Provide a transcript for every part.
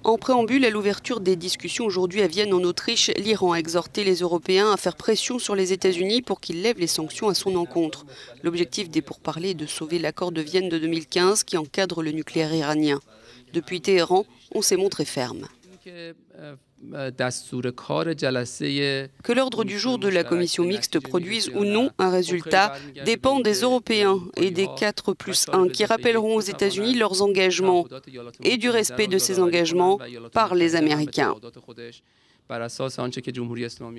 En préambule à l'ouverture des discussions aujourd'hui à Vienne en Autriche, l'Iran a exhorté les Européens à faire pression sur les États-Unis pour qu'ils lèvent les sanctions à son encontre. L'objectif des pourparlers est de sauver l'accord de Vienne de 2015 qui encadre le nucléaire iranien. Depuis Téhéran, on s'est montré ferme. Que l'ordre du jour de la commission mixte produise ou non un résultat dépend des Européens et des 4+1 qui rappelleront aux États-Unis leurs engagements et du respect de ces engagements par les Américains.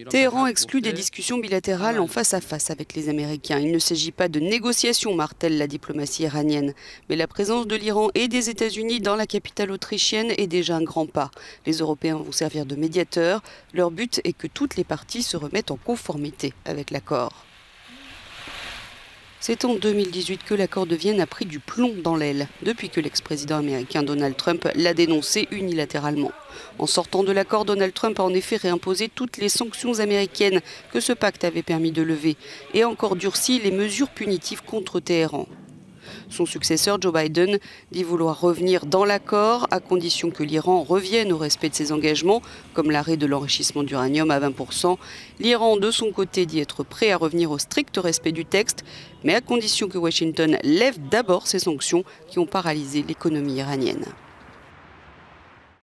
Téhéran exclut des discussions bilatérales en face à face avec les Américains. Il ne s'agit pas de négociations, martèle la diplomatie iranienne. Mais la présence de l'Iran et des États-Unis dans la capitale autrichienne est déjà un grand pas. Les Européens vont servir de médiateurs. Leur but est que toutes les parties se remettent en conformité avec l'accord. C'est en 2018 que l'accord de Vienne a pris du plomb dans l'aile, depuis que l'ex-président américain Donald Trump l'a dénoncé unilatéralement. En sortant de l'accord, Donald Trump a en effet réimposé toutes les sanctions américaines que ce pacte avait permis de lever et a encore durci les mesures punitives contre Téhéran. Son successeur, Joe Biden, dit vouloir revenir dans l'accord à condition que l'Iran revienne au respect de ses engagements, comme l'arrêt de l'enrichissement d'uranium à 20%. L'Iran, de son côté, dit être prêt à revenir au strict respect du texte, mais à condition que Washington lève d'abord ces sanctions qui ont paralysé l'économie iranienne.